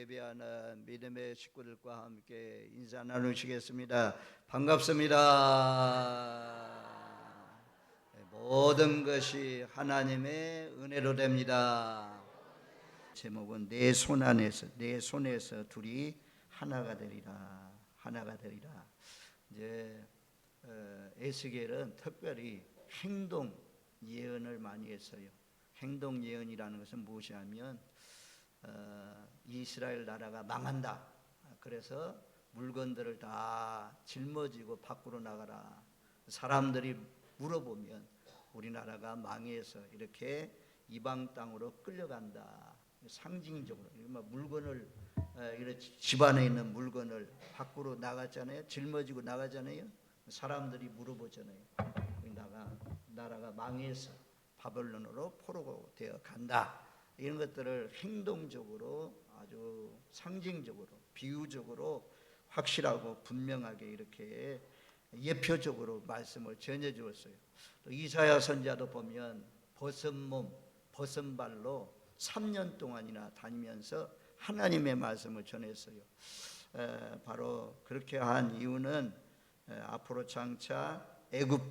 예배하는 믿음의 식구들과 함께 인사 나누시겠습니다. 반갑습니다. 모든 것이 하나님의 은혜로 됩니다. 제목은 내 손 안에서, 내 손에서 둘이 하나가 되리라, 하나가 되리라. 이제 에스겔은 특별히 행동 예언을 많이 했어요. 행동 예언이라는 것은 무엇이냐면 이스라엘 나라가 망한다. 그래서 물건들을 다 짊어지고 밖으로 나가라. 사람들이 물어보면 우리나라가 망해서 이렇게 이방 땅으로 끌려간다. 상징적으로 물건을 이렇게 집안에 있는 물건을 밖으로 나갔잖아요. 짊어지고 나가잖아요. 사람들이 물어보잖아요. 나라가 망해서 바벨론으로 포로가 되어 간다. 이런 것들을 행동적으로 아주 상징적으로 비유적으로 확실하고 분명하게 이렇게 예표적으로 말씀을 전해 주었어요. 또 이사야 선지자도 보면 벗은 몸, 벗은 발로 3년 동안이나 다니면서 하나님의 말씀을 전했어요. 바로 그렇게 한 이유는 앞으로 장차 애굽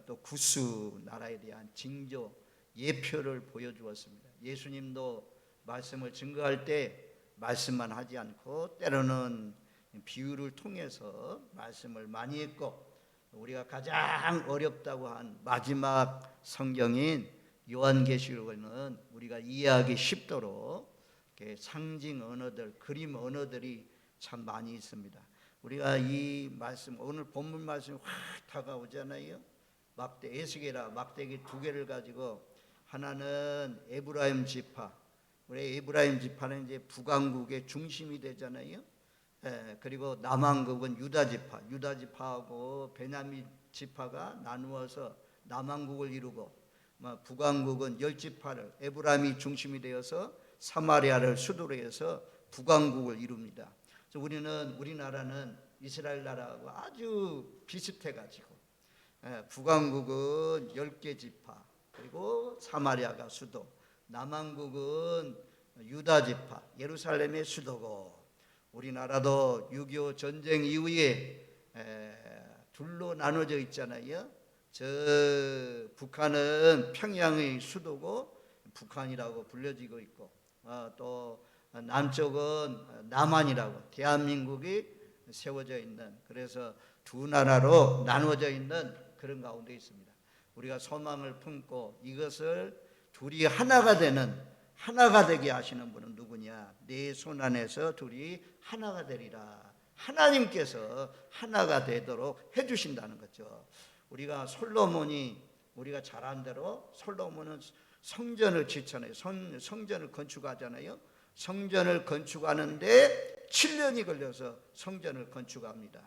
또 구스 나라에 대한 징조 예표를 보여주었습니다. 예수님도 말씀을 증거할 때 말씀만 하지 않고 때로는 비유를 통해서 말씀을 많이 했고, 우리가 가장 어렵다고 한 마지막 성경인 요한계시록에는 우리가 이해하기 쉽도록 상징 언어들, 그림 언어들이 참 많이 있습니다. 우리가 이 말씀, 오늘 본문 말씀이 확 다가오잖아요. 에스겔아 막대기 2개를 가지고, 하나는 에브라임 지파, 우리 에브라임 지파는 이제 북왕국의 중심이 되잖아요. 그리고 남왕국은 유다 지파, 유다 지파하고 베냐민 지파가 나누어서 남왕국을 이루고, 북왕국은 10지파를 에브라임이 중심이 되어서 사마리아를 수도로 해서 북왕국을 이룹니다. 우리나라는 이스라엘 나라하고 아주 비슷해가지고 북왕국은 10개 지파, 그리고 사마리아가 수도, 남왕국은 유다 지파, 예루살렘의 수도고, 우리나라도 6.25 전쟁 이후에 둘로 나눠져 있잖아요. 저 북한은 평양의 수도고 북한이라고 불려지고 있고, 또 남쪽은 남한이라고 대한민국이 세워져 있는, 그래서 두 나라로 나누어져 있는 그런 가운데 있습니다. 우리가 소망을 품고 이것을 둘이 하나가 되게 하시는 분은 누구냐? 내 손 안에서 둘이 하나가 되리라. 하나님께서 하나가 되도록 해주신다는 거죠. 우리가 우리가 잘 안 대로 솔로몬은 성전을 짓잖아요. 성전을 건축하잖아요. 성전을 건축하는데 7년이 걸려서 성전을 건축합니다.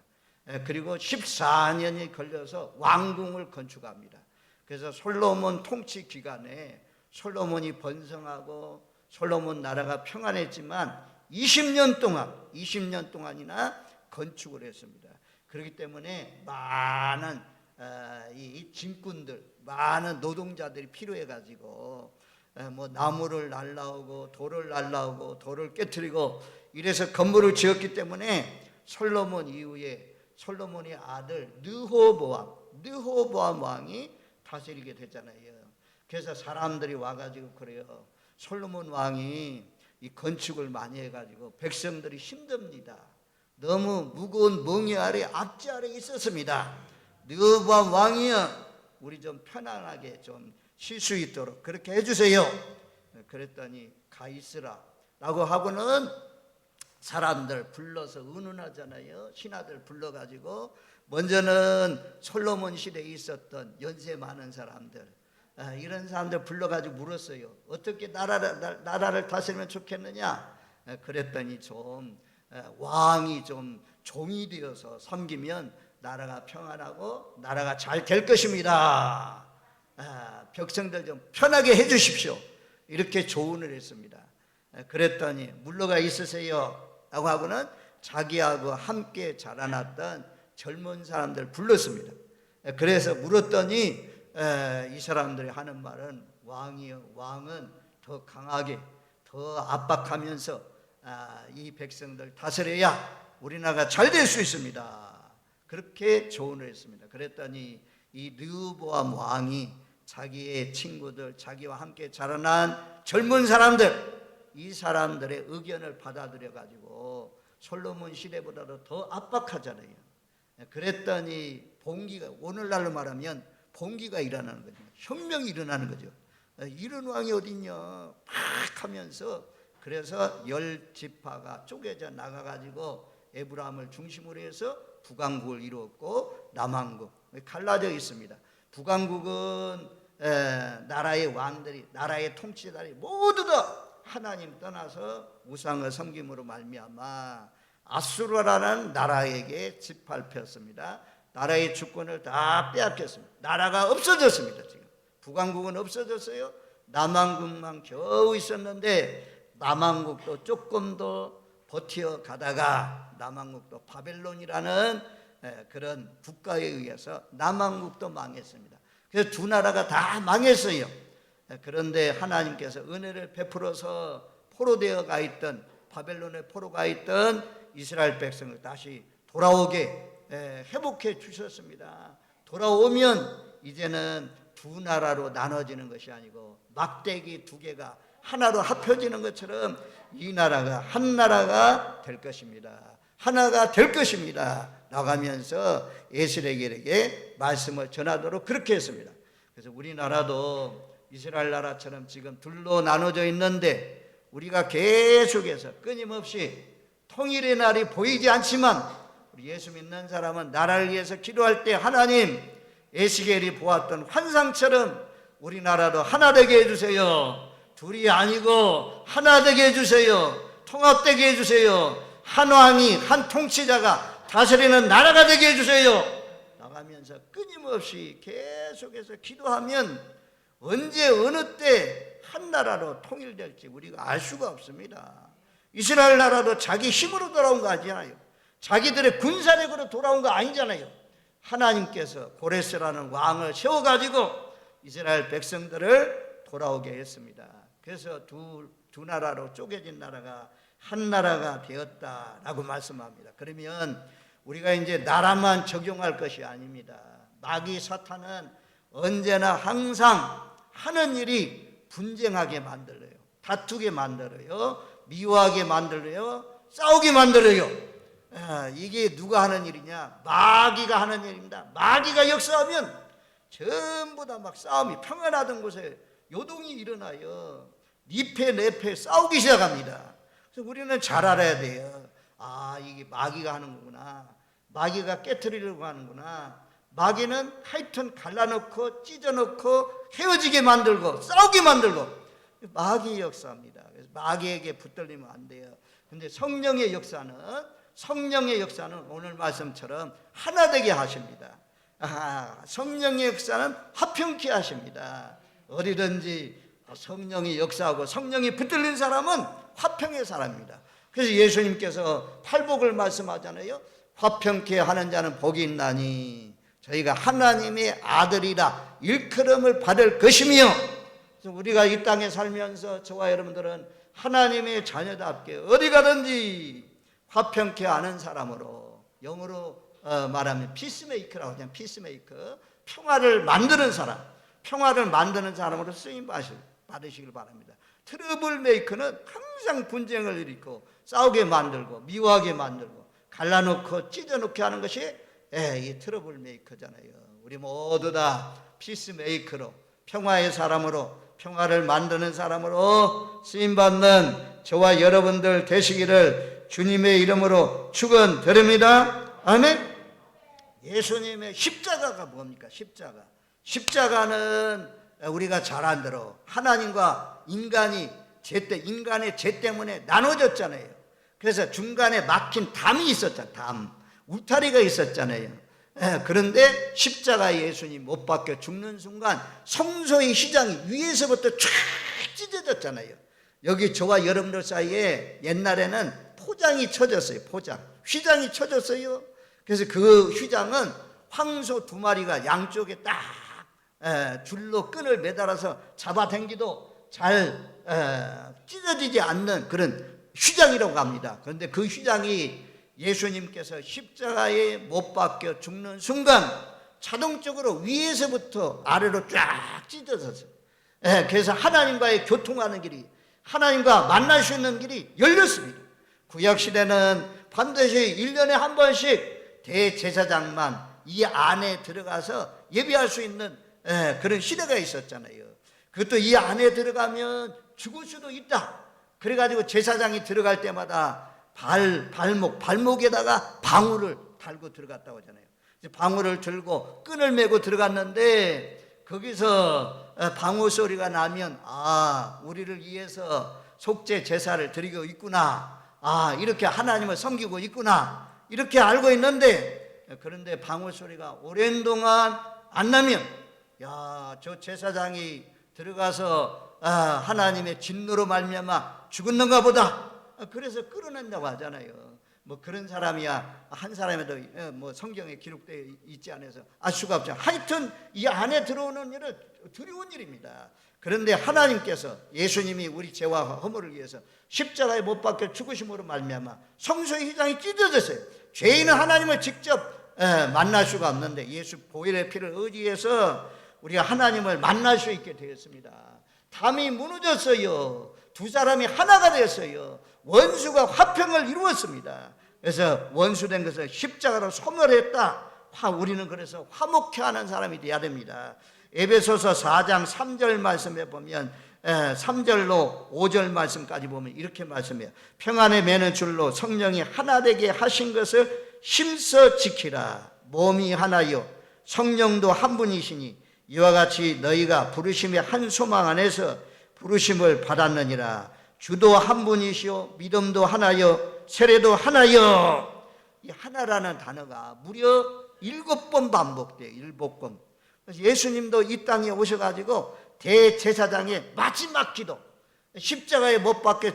그리고 14년이 걸려서 왕궁을 건축합니다. 그래서 솔로몬 통치 기간에 솔로몬이 번성하고 솔로몬 나라가 평안했지만 20년 동안이나 건축을 했습니다. 그렇기 때문에 많은 이 짐꾼들, 많은 노동자들이 필요해가지고 나무를 날라오고 돌을 날라오고 돌을 깨트리고 이래서 건물을 지었기 때문에 솔로몬 이후에 솔로몬의 아들 르호보암 왕이 다스리게 되잖아요. 그래서 사람들이 와가지고 그래요. 솔로몬 왕이 이 건축을 많이 해가지고 백성들이 힘듭니다. 너무 무거운 멍에 아래 앞지 아래 있었습니다. 르호보암 왕이여, 우리 좀 편안하게 좀 쉴 수 있도록 그렇게 해주세요. 그랬더니 가 있으라 라고 하고는 사람들 불러서 의논하잖아요. 신하들 불러가지고 먼저는 솔로몬 시대에 있었던 연세 많은 사람들, 이런 사람들 불러가지고 물었어요. 어떻게 나라를 다스리면 좋겠느냐? 그랬더니 왕이 좀 종이 되어서 섬기면 나라가 평안하고 나라가 잘 될 것입니다. 백성들 좀 편하게 해주십시오. 이렇게 조언을 했습니다. 그랬더니 물러가 있으세요 라고 하고는 자기하고 함께 자라났던 젊은 사람들 불렀습니다. 그래서 물었더니 이 사람들이 하는 말은, 왕은 더 강하게 더 압박하면서 이 백성들 다스려야 우리나라가 잘 될 수 있습니다. 그렇게 조언을 했습니다. 그랬더니 이 르호보암 왕이 자기의 친구들, 자기와 함께 자라난 젊은 사람들, 이 사람들의 의견을 받아들여 가지고 솔로몬 시대보다도 더 압박하잖아요. 그랬더니 봉기가, 오늘날로 말하면 봉기가 일어나는 거죠. 혁명이 일어나는 거죠. 이런 왕이 어딨냐 막 하면서, 그래서 10지파가 쪼개져 나가가지고 에브라임을 중심으로 해서 북왕국을 이루었고 남왕국 갈라져 있습니다. 북왕국은 나라의 왕들이, 나라의 통치자들이 모두 다 하나님 떠나서 우상을 섬김으로 말미암아 아수르라는 나라에게 짓밟혔습니다. 나라의 주권을 다 빼앗겼습니다. 나라가 없어졌습니다. 지금 북왕국은 없어졌어요. 남왕국만 겨우 있었는데 남왕국도 조금 더 버텨가다가 남왕국도 바벨론이라는 그런 국가에 의해서 남왕국도 망했습니다. 그래서 두 나라가 다 망했어요. 그런데 하나님께서 은혜를 베풀어서 포로되어 가 있던, 바벨론에 포로가 있던 이스라엘 백성을 다시 돌아오게 회복해 주셨습니다. 돌아오면 이제는 두 나라로 나눠지는 것이 아니고 막대기 두 개가 하나로 합혀지는 것처럼 이 나라가 한 나라가 될 것입니다. 하나가 될 것입니다. 나가면서 에스겔에게 말씀을 전하도록 그렇게 했습니다. 그래서 우리나라도 이스라엘 나라처럼 지금 둘로 나눠져 있는데 우리가 계속해서 끊임없이 통일의 날이 보이지 않지만 우리 예수 믿는 사람은 나라를 위해서 기도할 때 하나님, 에스겔이 보았던 환상처럼 우리나라도 하나 되게 해주세요. 둘이 아니고 하나 되게 해주세요. 통합되게 해주세요. 한 왕이, 한 통치자가 다스리는 나라가 되게 해주세요. 나가면서 끊임없이 계속해서 기도하면 언제 어느 때 한 나라로 통일될지 우리가 알 수가 없습니다. 이스라엘 나라도 자기 힘으로 돌아온 거 아니잖아요. 자기들의 군사력으로 돌아온 거 아니잖아요. 하나님께서 고레스라는 왕을 세워가지고 이스라엘 백성들을 돌아오게 했습니다. 그래서 두 나라로 쪼개진 나라가 한 나라가 되었다라고 말씀합니다. 그러면 우리가 이제 나라만 적용할 것이 아닙니다. 마귀 사탄은 언제나 항상 하는 일이 분쟁하게 만들어요. 다투게 만들어요. 미워하게 만들어요. 싸우게 만들어요. 이게 누가 하는 일이냐? 마귀가 하는 일입니다. 마귀가 역사하면 전부 다 막 싸움이, 평안하던 곳에 요동이 일어나요. 니패 내패 싸우기 시작합니다. 그래서 우리는 잘 알아야 돼요. 이게 마귀가 하는 거구나. 마귀가 깨트리려고 하는구나. 마귀는 하여튼 갈라놓고 찢어놓고 헤어지게 만들고 싸우게 만들고 마귀의 역사입니다. 그래서 마귀에게 붙들리면 안 돼요. 근데 성령의 역사는 오늘 말씀처럼 하나 되게 하십니다. 성령의 역사는 화평케 하십니다. 어디든지 성령이 역사하고 성령이 붙들린 사람은 화평의 사람입니다. 그래서 예수님께서 팔복을 말씀하잖아요. 화평케 하는 자는 복이 있나니 저희가 하나님의 아들이라 일컬음을 받을 것이며, 그래서 우리가 이 땅에 살면서 저와 여러분들은 하나님의 자녀답게 어디 가든지 화평케 하는 사람으로, 영어로 말하면 피스메이커라고 하잖아요. 피스메이커, 평화를 만드는 사람으로 쓰임 받으시길 바랍니다. 트러블 메이커는 항상 분쟁을 일으키고 싸우게 만들고 미워하게 만들고 갈라놓고 찢어놓게 하는 것이 이 트러블 메이커잖아요. 우리 모두 다 피스메이커로, 평화의 사람으로, 평화를 만드는 사람으로 쓰임받는 저와 여러분들 되시기를 주님의 이름으로 축원드립니다. 아멘. 예수님의 십자가가 뭡니까? 십자가는 우리가 잘 안 들어 하나님과 인간의 죄 때문에 나눠졌잖아요. 그래서 중간에 막힌 담이 있었잖아요. 담, 울타리가 있었잖아요. 그런데 십자가 예수님 못 박혀 죽는 순간 성소의 휘장이 위에서부터 쫙 찢어졌잖아요. 여기 저와 여러분들 사이에 옛날에는 포장이 쳐졌어요. 휘장이 쳐졌어요. 그래서 그 휘장은 황소 2마리가 양쪽에 딱 줄로 끈을 매달아서 잡아당기도 잘 찢어지지 않는 그런 휘장이라고 합니다. 그런데 그 휘장이 예수님께서 십자가에 못 박혀 죽는 순간 자동적으로 위에서부터 아래로 쫙 찢어졌어요. 그래서 하나님과의 교통하는 길이, 하나님과 만날 수 있는 길이 열렸습니다. 구약시대는 반드시 1년에 한 번씩 대제사장만 이 안에 들어가서 예배할 수 있는 그런 시대가 있었잖아요. 그것도 이 안에 들어가면 죽을 수도 있다. 그래가지고 제사장이 들어갈 때마다 발목에다가 방울을 달고 들어갔다고 하잖아요. 방울을 들고 끈을 메고 들어갔는데 거기서 방울 소리가 나면 우리를 위해서 속죄 제사를 드리고 있구나, 이렇게 하나님을 섬기고 있구나, 이렇게 알고 있는데, 그런데 방울 소리가 오랜 동안 안 나면 저 제사장이 들어가서 하나님의 진노로 말미암아 죽었는가 보다, 그래서 끌어낸다고 하잖아요. 뭐 그런 사람이야 한 사람에도 뭐 성경에 기록되어 있지 않아서 알 수가 없죠. 하여튼 이 안에 들어오는 일은 두려운 일입니다. 그런데 하나님께서, 예수님이 우리 죄와 허물을 위해서 십자가에 못 박혀 죽으심으로 말미암아 성소의 휘장이 찢어졌어요. 죄인은 하나님을 직접 만날 수가 없는데 예수 보혈의 피를 의지해서 우리가 하나님을 만날 수 있게 되었습니다. 담이 무너졌어요. 두 사람이 하나가 되었어요. 원수가 화평을 이루었습니다. 그래서 원수된 것을 십자가로 소멸했다. 우리는 그래서 화목해 하는 사람이 돼야 됩니다. 에베소서 4장 3절 말씀에 보면 3절로 5절 말씀까지 보면 이렇게 말씀해요. 평안에 매는 줄로 성령이 하나 되게 하신 것을 힘써 지키라. 몸이 하나요 성령도 한 분이시니 이와 같이 너희가 부르심의 한 소망 안에서 부르심을 받았느니라. 주도 한 분이시오 믿음도 하나요 세례도 하나요. 이 하나라는 단어가 무려 7번 반복돼요. 7번. 그래서 예수님도 이 땅에 오셔가지고 대제사장의 마지막 기도, 십자가에 못 박혀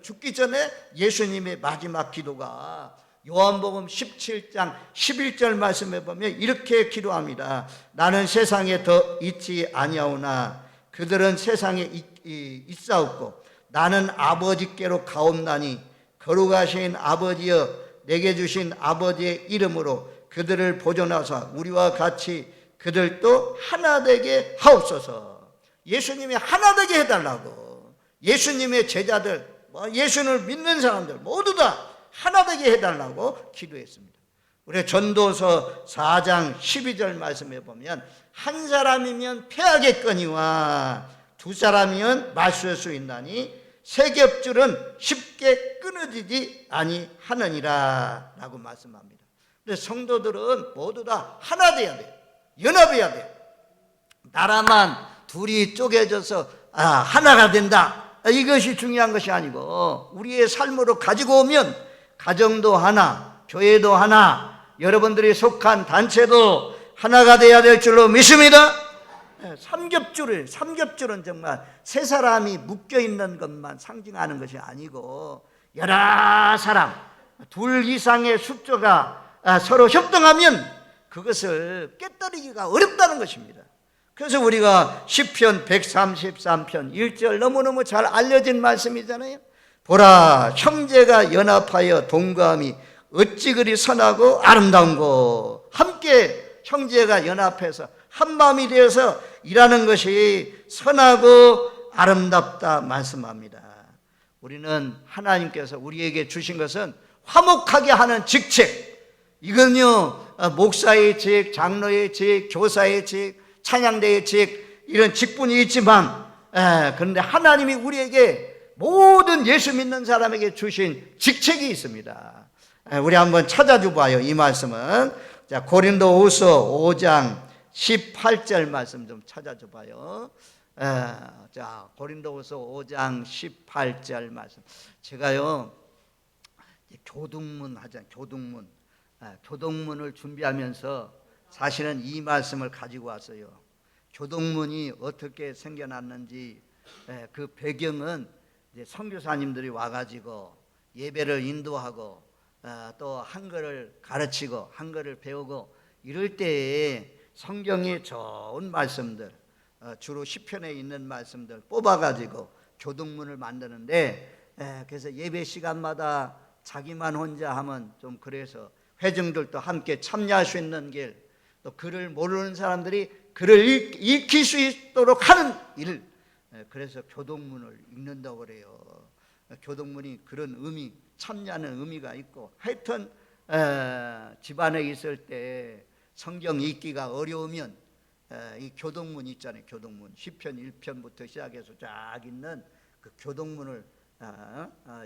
죽기 전에 예수님의 마지막 기도가 요한복음 17장 11절 말씀에 보면 이렇게 기도합니다. 나는 세상에 더 있지 아니하오나 그들은 세상에 있사옵고 나는 아버지께로 가옵나니 거룩하신 아버지여 내게 주신 아버지의 이름으로 그들을 보존하사 우리와 같이 그들도 하나 되게 하옵소서. 예수님이 하나 되게 해달라고, 예수님의 제자들, 예수를 믿는 사람들 모두 다 하나 되게 해달라고 기도했습니다. 우리 전도서 4장 12절 말씀에 보면 한 사람이면 패하겠거니와 두 사람이면 맞설 수 있나니 세 겹줄은 쉽게 끊어지지 아니하느니라 라고 말씀합니다. 근데 성도들은 모두 다 하나 돼야 돼요. 연합해야 돼요. 나라만 둘이 쪼개져서 하나가 된다, 이것이 중요한 것이 아니고 우리의 삶으로 가지고 오면 가정도 하나, 교회도 하나, 여러분들이 속한 단체도 하나가 돼야 될 줄로 믿습니다. 삼겹줄은 정말 세 사람이 묶여있는 것만 상징하는 것이 아니고 여러 사람, 둘 이상의 숫자가 서로 협동하면 그것을 깨뜨리기가 어렵다는 것입니다. 그래서 우리가 시편 133편 1절 너무너무 잘 알려진 말씀이잖아요. 보라 형제가 연합하여 동거함이 어찌 그리 선하고 아름다운고. 함께 형제가 연합해서 한마음이 되어서 일하는 것이 선하고 아름답다 말씀합니다. 우리는 하나님께서 우리에게 주신 것은 화목하게 하는 직책, 이건요 목사의 직, 장로의 직, 교사의 직, 찬양대의 직, 이런 직분이 있지만 그런데 하나님이 우리에게 모든 예수 믿는 사람에게 주신 직책이 있습니다. 우리 한번 찾아줘 봐요. 이 말씀은 자 고린도후서 5장 18절 말씀 좀 찾아줘 봐요. 자 고린도후서 5장 18절 말씀. 제가요 교동문 하잖아요. 교동문을 준비하면서 사실은 이 말씀을 가지고 왔어요. 교동문이 어떻게 생겨났는지 그 배경은 이제 선교사님들이 와가지고 예배를 인도하고 또 한글을 가르치고 한글을 배우고 이럴 때에 성경에 좋은 말씀들, 주로 시편에 있는 말씀들 뽑아가지고 교동문을 만드는데 그래서 예배 시간마다 자기만 혼자 하면 좀 그래서 회중들도 함께 참여할 수 있는 길, 또 글을 모르는 사람들이 글을 익힐 수 있도록 하는 일, 그래서 교동문을 읽는다고 그래요. 교동문이 그런 의미, 참여하는 의미가 있고, 하여튼 집안에 있을 때 성경 읽기가 어려우면 이 교동문 있잖아요. 교동문 시편 1편부터 시작해서 쫙 있는 그 교동문을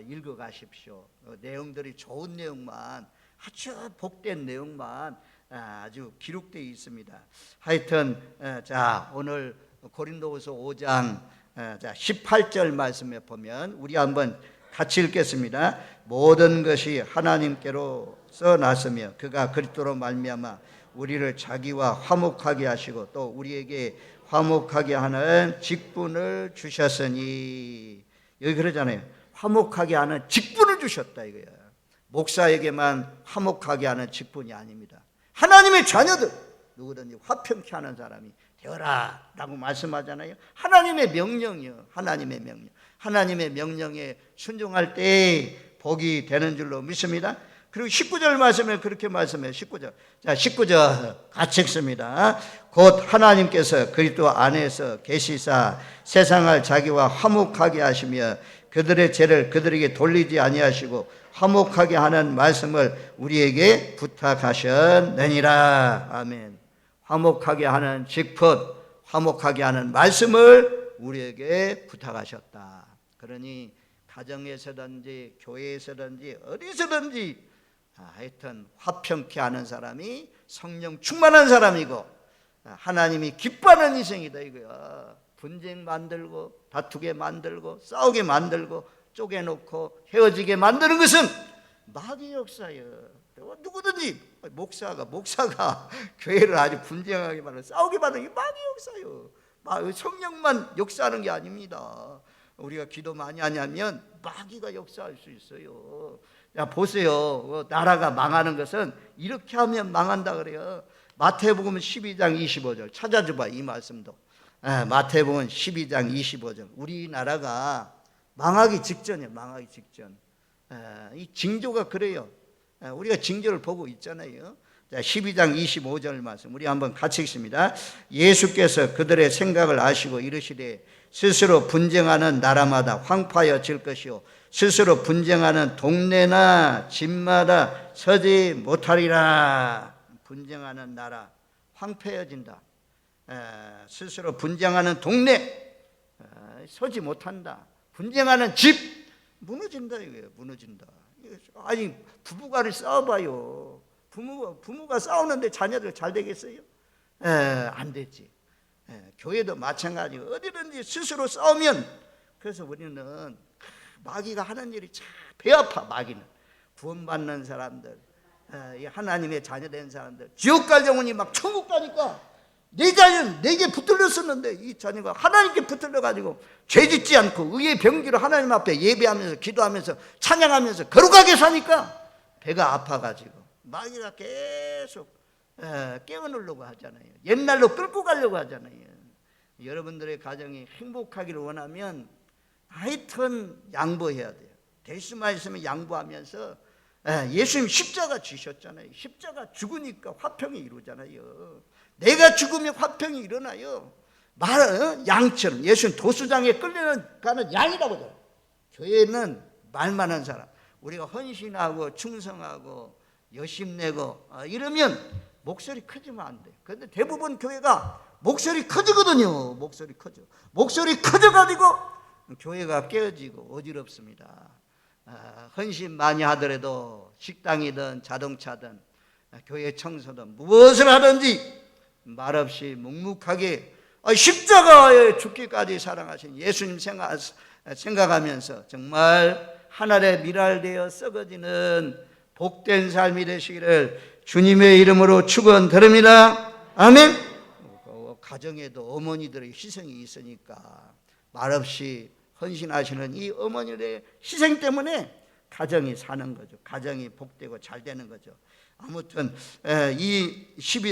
읽어 가십시오. 내용들이 좋은 내용만, 아주 복된 내용만 아주 기록되어 있습니다. 하여튼 자, 오늘 고린도후서 5장 18절 말씀에 보면 우리 한번 같이 읽겠습니다. 모든 것이 하나님께로서 났으며 그가 그리스도로 말미암아 우리를 자기와 화목하게 하시고 또 우리에게 화목하게 하는 직분을 주셨으니, 여기 그러잖아요. 화목하게 하는 직분을 주셨다 이거야. 목사에게만 화목하게 하는 직분이 아닙니다. 하나님의 자녀들 누구든지 화평케 하는 사람이 되어라 라고 말씀하잖아요. 하나님의 명령이요. 하나님의 명령. 하나님의 명령에 순종할 때 복이 되는 줄로 믿습니다. 그리고 19절 말씀에 그렇게 말씀해요. 19절. 자, 19절 같이 읽습니다. 곧 하나님께서 그리스도 안에서 계시사 세상을 자기와 화목하게 하시며 그들의 죄를 그들에게 돌리지 아니하시고 화목하게 하는 말씀을 우리에게 부탁하셨느니라. 아멘. 화목하게 하는 직분, 화목하게 하는 말씀을 우리에게 부탁하셨다. 그러니 가정에서든지 교회에서든지 어디서든지 하여튼 화평케 하는 사람이 성령 충만한 사람이고 하나님이 기뻐하는 인생이다 이거야. 분쟁 만들고 다투게 만들고 싸우게 만들고 쪼개놓고 헤어지게 만드는 것은 마귀의 역사예요. 누구든지 목사가 교회를 아주 분쟁하게 만들고 싸우게 만드는 게 마귀의 역사예요. 성령만 역사하는 게 아닙니다. 우리가 기도 많이 하냐면 마귀가 역사할 수 있어요. 야, 보세요. 나라가 망하는 것은 이렇게 하면 망한다 그래요. 마태복음 12장 25절 찾아줘봐. 이 말씀도 마태복음 12장 25절. 우리나라가 망하기 직전이에요. 망하기 직전. 이 징조가 그래요. 우리가 징조를 보고 있잖아요. 12장 25절 말씀 우리 한번 같이 읽습니다. 예수께서 그들의 생각을 아시고 이르시되 스스로 분쟁하는 나라마다 황폐하여질 것이요 스스로 분쟁하는 동네나 집마다 서지 못하리라. 분쟁하는 나라 황폐해진다. 스스로 분쟁하는 동네 서지 못한다. 분쟁하는 집 무너진다 이거예요. 무너진다. 아니 부부간에 싸워봐요. 부모가 싸우는데 자녀들 잘 되겠어요? 안 되지. 교회도 마찬가지고 어디든지 스스로 싸우면, 그래서 우리는 마귀가 하는 일이 참 배 아파. 마귀는 구원받는 사람들, 하나님의 자녀된 사람들 지옥 갈 영혼이 막 천국 가니까 내 자녀 내게 붙들렸었는데 이 자녀가 하나님께 붙들려가지고 죄짓지 않고 의의 병기로 하나님 앞에 예배하면서 기도하면서 찬양하면서 거룩하게 사니까 배가 아파가지고 마귀가 계속 깨어누려고 하잖아요. 옛날로 끌고 가려고 하잖아요. 여러분들의 가정이 행복하기를 원하면 하여튼 양보해야 돼요. 될 수만 있으면 양보하면서 예수님 십자가 지셨잖아요. 십자가 죽으니까 화평이 이루잖아요. 내가 죽으면 화평이 일어나요. 양처럼 예수님 도수장에 끌려가는 양이라고 해요. 교회는 말만한 사람, 우리가 헌신하고 충성하고 열심내고 이러면 목소리 커지면 안 돼. 그런데 대부분 교회가 목소리 커지거든요. 목소리 커져가지고 교회가 깨어지고 어지럽습니다. 헌신 많이 하더라도 식당이든 자동차든 교회 청소든 무엇을 하든지 말없이 묵묵하게 십자가에 죽기까지 사랑하신 예수님 생각하면서 정말 하늘에 미랄되어 썩어지는 복된 삶이 되시기를 주님의 이름으로 축원드립니다. 아멘. 가정에도 어머니들의 희생이 있으니까 말없이 헌신하시는 이 어머니들의 희생 때문에 가정이 사는 거죠. 가정이 복되고 잘 되는 거죠. 아무튼 이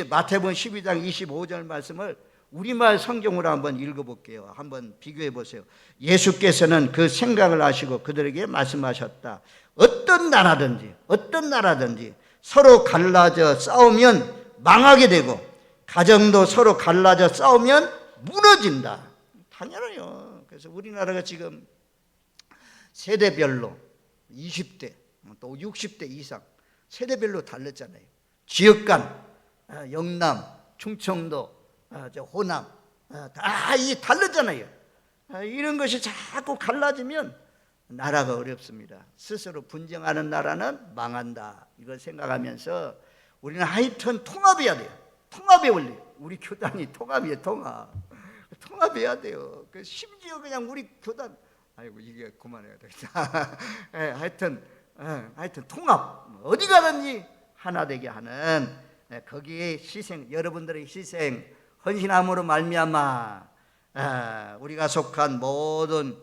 마태복음 12장 25절 말씀을 우리말 성경으로 한번 읽어볼게요. 한번 비교해 보세요. 예수께서는 그 생각을 아시고 그들에게 말씀하셨다. 어떤 나라든지 서로 갈라져 싸우면 망하게 되고 가정도 서로 갈라져 싸우면 무너진다. 당연해요. 그래서 우리나라가 지금 세대별로 20대 또 60대 이상 세대별로 달랐잖아요. 지역 간 영남, 충청도, 호남 다 달랐잖아요. 이런 것이 자꾸 갈라지면 나라가 어렵습니다. 스스로 분쟁하는 나라는 망한다. 이걸 생각하면서 우리는 하여튼 통합해야 돼요. 통합의 원리. 우리 교단이 통합이에요. 통합해야 돼요. 심지어 그냥 우리 교단 아이고 이게 그만해야 되겠다. 하여튼 통합. 어디 가든지 하나 되게 하는 거기에 희생, 여러분들의 희생, 헌신함으로 말미암아 우리가 속한 모든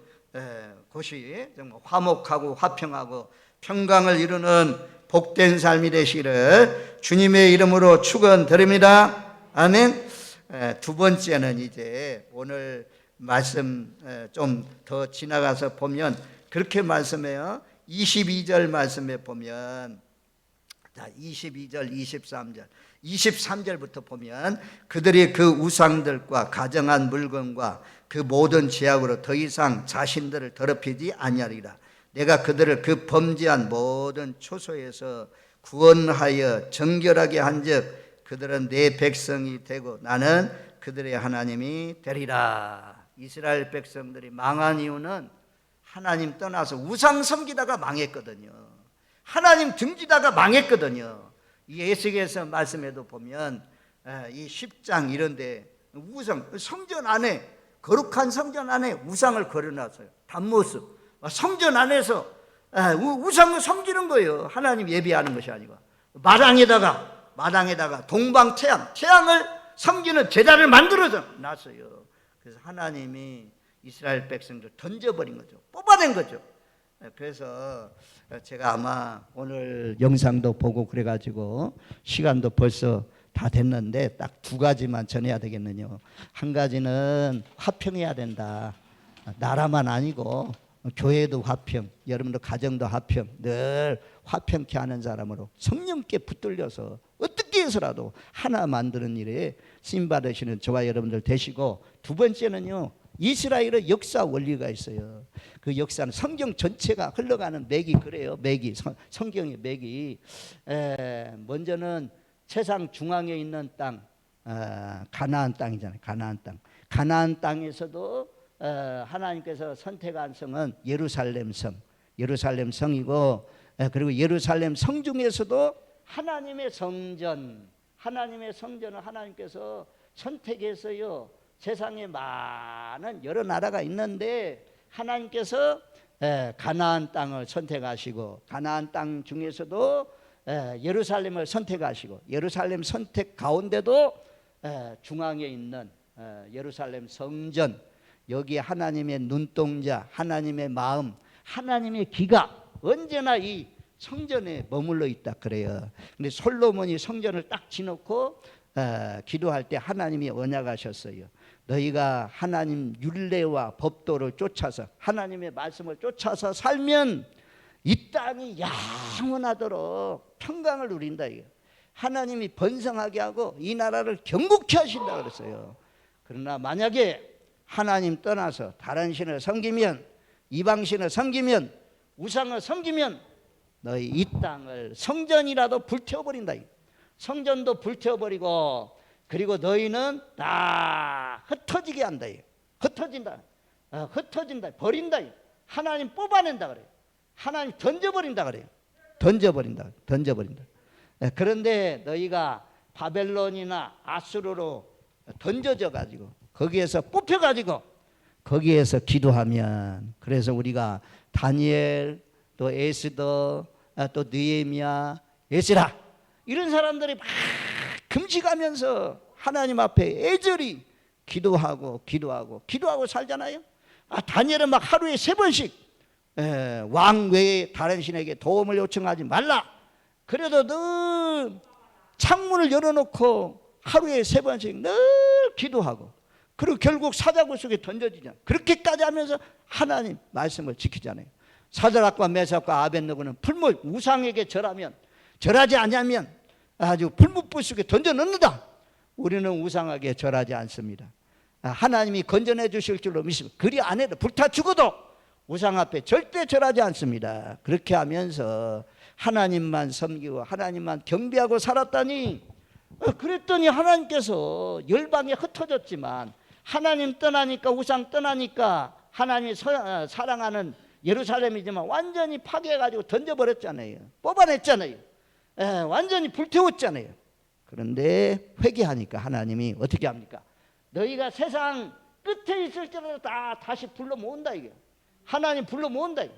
곳이 정말 화목하고 화평하고 평강을 이루는 복된 삶이 되시기를 주님의 이름으로 축원드립니다. 아멘. 두 번째는 이제 오늘 말씀 좀 더 지나가서 보면 그렇게 말씀해요. 22절 말씀에 보면 22절, 23절, 23절부터 보면 그들이 그 우상들과 가정한 물건과 그 모든 죄악으로 더 이상 자신들을 더럽히지 아니하리라. 내가 그들을 그 범죄한 모든 초소에서 구원하여 정결하게 한즉 그들은 내 백성이 되고 나는 그들의 하나님이 되리라. 이스라엘 백성들이 망한 이유는 하나님 떠나서 우상 섬기다가 망했거든요. 하나님 등지다가 망했거든요. 이 에스겔서 말씀에도 보면 이 10장 이런데 우상, 성전 안에 거룩한 성전 안에 우상을 걸어놨어요. 단모습 성전 안에서 우상을 섬기는 거예요. 하나님 예배하는 것이 아니고 마당에다가 동방 태양을 섬기는 제단을 만들어서 놨어요. 그래서 하나님이 이스라엘 백성들 던져버린 거죠. 뽑아낸 거죠. 그래서 제가 아마 오늘 영상도 보고 그래가지고 시간도 벌써 다 됐는데 딱 두 가지만 전해야 되겠느냐. 한 가지는 화평해야 된다. 나라만 아니고 교회도 화평, 여러분도 가정도 화평, 늘 화평케 하는 사람으로 성령께 붙들려서 어떻게 해서라도 하나 만드는 일에 쓰임 받으시는 저와 여러분들 되시고, 두 번째는요, 이스라엘의 역사 원리가 있어요. 그 역사는 성경 전체가 흘러가는 맥이 그래요. 맥이 성경의 맥이 먼저는 세상 중앙에 있는 땅, 가나안 땅이잖아요. 가나안 땅에서도 하나님께서 선택한 성은 예루살렘 성이고, 그리고 예루살렘 성 중에서도 하나님의 성전을 하나님께서 선택해서요, 세상에 많은 여러 나라가 있는데 하나님께서 가나안 땅을 선택하시고, 가나안 땅 중에서도 예루살렘을 선택하시고, 예루살렘 선택 가운데도 중앙에 있는 예루살렘 성전, 여기에 하나님의 눈동자, 하나님의 마음, 하나님의 기가 언제나 이 성전에 머물러 있다 그래요. 근데 솔로몬이 성전을 딱 지놓고 기도할 때 하나님이 언약하셨어요. 너희가 하나님 율례와 법도를 쫓아서, 하나님의 말씀을 쫓아서 살면 이 땅이 영원하도록 평강을 누린다. 하나님이 번성하게 하고 이 나라를 경국케 하신다 그랬어요. 그러나 만약에 하나님 떠나서 다른 신을 섬기면, 이방신을 섬기면, 우상을 섬기면 너희 이 땅을 성전이라도 불태워버린다. 성전도 불태워버리고, 그리고 너희는 다 흩어지게 한다. 흩어진다. 버린다. 하나님 뽑아낸다 그래요. 하나님 던져버린다 그래요. 던져버린다. 그런데 너희가 바벨론이나 아수르로 던져져 가지고, 거기에서 뽑혀 가지고 거기에서 기도하면, 그래서 우리가 다니엘, 또 에스더, 또 느헤미야, 에스라, 이런 사람들이 막 금식하면서 하나님 앞에 애절히 기도하고 살잖아요. 다니엘은 막 하루에 3번씩 왕 외에 다른 신에게 도움을 요청하지 말라. 그래도 늘 창문을 열어놓고 하루에 3번씩 늘 기도하고 그리고 결국 사자굴 속에 던져지잖아요. 그렇게까지 하면서 하나님 말씀을 지키잖아요. 사드락과 메삭과 아벳느고는 풀물 우상에게 절하지 않으면 아주 풀무불 속에 던져 넣는다. 우리는 우상에게 절하지 않습니다. 하나님이 건져내 주실 줄로 믿습니다. 그리 안 해도 불타 죽어도 우상 앞에 절대 절하지 않습니다. 그렇게 하면서 하나님만 섬기고 하나님만 경배하고 살았다니, 그랬더니 하나님께서 열방에 흩어졌지만 하나님 떠나니까, 우상 떠나니까 하나님이 사랑하는 예루살렘이지만 완전히 파괴해가지고 던져버렸잖아요. 뽑아냈잖아요. 완전히 불태웠잖아요. 그런데 회개하니까 하나님이 어떻게 합니까? 너희가 세상 끝에 있을지라도 다시 불러 모은다 이게. 하나님 불러 모은다 이게.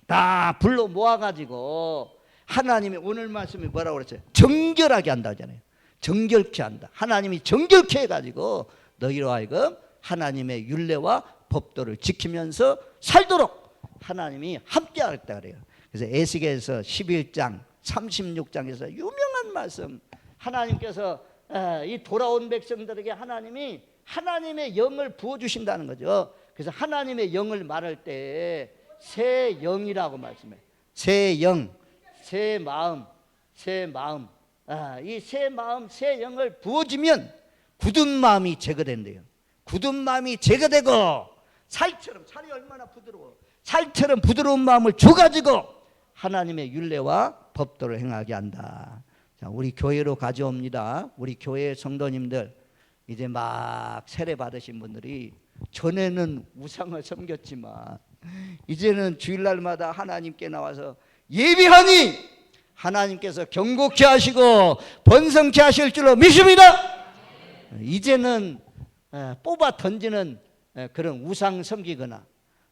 다 불러 모아가지고 하나님이 오늘 말씀이 뭐라고 그랬어요? 정결하게 한다 하잖아요. 정결케 한다. 하나님이 정결케 해가지고 너희로 하여금 하나님의 율례와 법도를 지키면서 살도록 하나님이 함께 하겠다 그래요. 그래서 에스겔서 11장 36장에서 유명한 말씀, 하나님께서 이 돌아온 백성들에게 하나님이 하나님의 영을 부어주신다는 거죠. 그래서 하나님의 영을 말할 때 새 영이라고 말씀해요. 새 영, 새 마음, 새 마음. 이 새 마음, 새 영을 부어주면 굳은 마음이 제거된대요. 굳은 마음이 제거되고 살처럼, 살이 얼마나 부드러워, 살처럼 부드러운 마음을 줘가지고 하나님의 율례와 법도를 행하게 한다. 자, 우리 교회로 가져옵니다. 우리 교회 성도님들, 이제 막 세례 받으신 분들이 전에는 우상을 섬겼지만 이제는 주일날마다 하나님께 나와서 예배하니 하나님께서 경고케 하시고 번성케 하실 줄로 믿습니다. 이제는 뽑아 던지는 그런 우상 섬기거나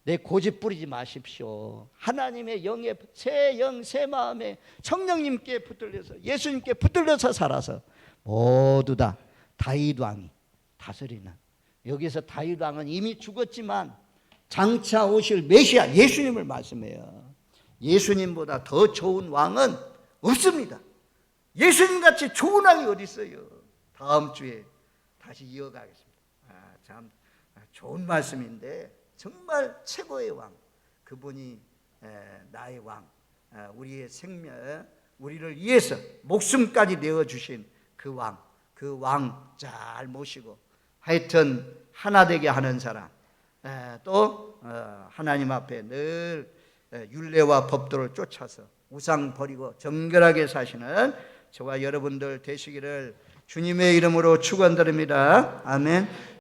내 고집 부리지 마십시오. 하나님의 영의 새 영, 새 마음에 성령님께 붙들려서, 예수님께 붙들려서 살아서 모두 다 다윗 왕이 다스리는, 여기서 다윗 왕은 이미 죽었지만 장차 오실 메시아 예수님을 말씀해요. 예수님보다 더 좋은 왕은 없습니다. 예수님같이 좋은 왕이 어디 있어요? 다음 주에 다시 이어가겠습니다. 참 좋은 말씀인데 정말 최고의 왕, 그분이 나의 왕, 우리의 생명, 우리를 위해서 목숨까지 내어주신 그 왕 잘 모시고 하여튼 하나 되게 하는 사람, 또 하나님 앞에 늘 율례와 법도를 쫓아서 우상 버리고 정결하게 사시는 저와 여러분들 되시기를 주님의 이름으로 축원드립니다. 아멘.